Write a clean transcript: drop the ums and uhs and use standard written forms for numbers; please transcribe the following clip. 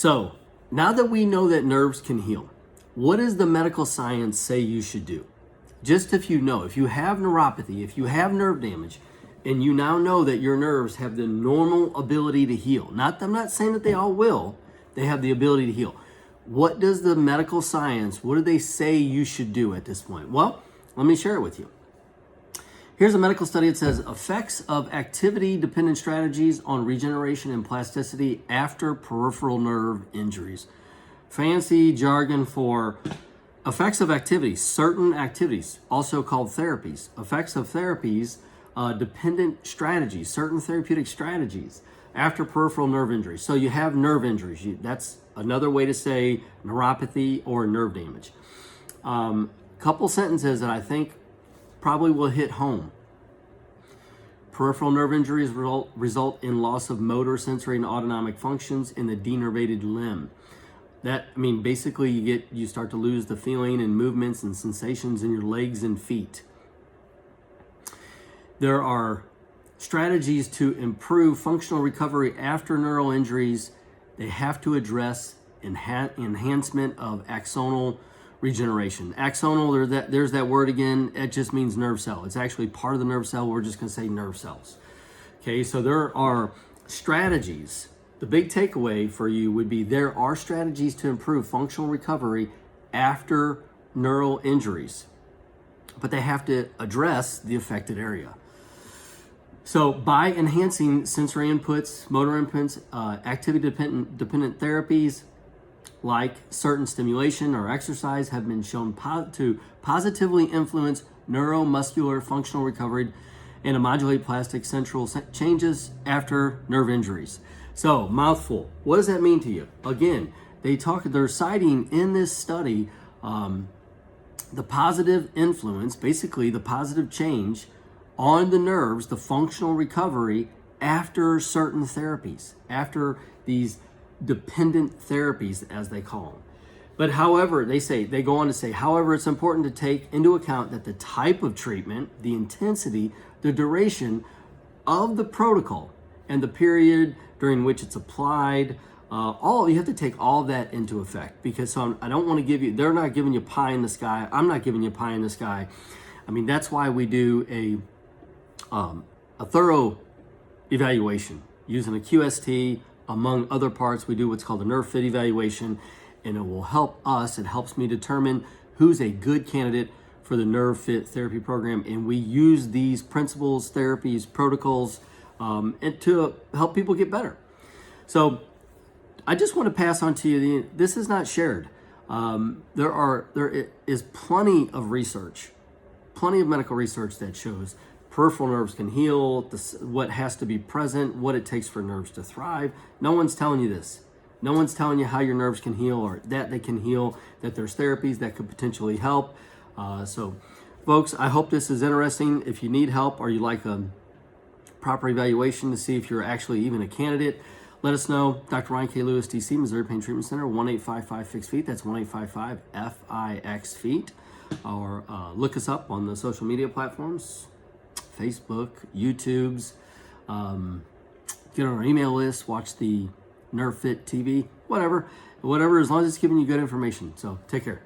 So now that we know that nerves can heal, what does the medical science say you should do? Just if you know, if you have neuropathy, if you have nerve damage, and you now know that your nerves have the normal ability to heal. I'm not saying that they all will, they have the ability to heal. What does the medical science, what do they say you should do at this point? Well, let me share it with you. Here's a medical study. It says effects of activity-dependent strategies on regeneration and plasticity after peripheral nerve injuries. Fancy jargon for effects of activities, certain activities, also called therapies. Effects of therapies, dependent strategies, certain therapeutic strategies after peripheral nerve injuries. So you have nerve injuries. That's another way to say neuropathy or nerve damage. Couple sentences that I think probably will hit home. Peripheral nerve injuries result in loss of motor, sensory, and autonomic functions in the denervated limb. Basically you start to lose the feeling and movements and sensations in your legs and feet. There are strategies to improve functional recovery after neural injuries. They have to address enhancement of axonal regeneration. Axonal, there's that word again. It just means nerve cell. It's actually part of the nerve cell. We're just going to say nerve cells. Okay, so there are strategies. The big takeaway for you would be there are strategies to improve functional recovery after neural injuries, but they have to address the affected area. So by enhancing sensory inputs, motor inputs, activity-dependent therapies like certain stimulation or exercise have been shown to positively influence neuromuscular functional recovery and to modulate plastic central changes after nerve injuries. So, mouthful. What does that mean to you? Again, they're citing in this study the positive influence, basically the positive change on the nerves, the functional recovery after certain therapies, after these dependent therapies, as they call them. But however, they go on to say, however, it's important to take into account that the type of treatment, the intensity, the duration of the protocol, and the period during which it's applied, you have to take all of that into effect, because I don't want to give you, they're not giving you pie in the sky. I'm not giving you pie in the sky. That's why we do a thorough evaluation using a QST. Among other parts, we do what's called a nerve fit evaluation, and it will help us. It helps me determine who's a good candidate for the nerve fit therapy program. And we use these principles, therapies, protocols, and to help people get better. So I just want to pass on to you, this is not shared. There is plenty of research, plenty of medical research that shows peripheral nerves can heal, what has to be present, what it takes for nerves to thrive. No one's telling you this. No one's telling you how your nerves can heal or that they can heal, that there's therapies that could potentially help. So folks, I hope this is interesting. If you need help or you like a proper evaluation to see if you're actually even a candidate, let us know. Dr. Ryan K. Lewis, DC, Missouri Pain Treatment Center, 1-855-FIX-FEET. That's 1-855-FIX-FEET. Or look us up on the social media platforms, Facebook, YouTubes. Get on our email list, watch the Nerve Fit TV, whatever, as long as it's giving you good information. So take care.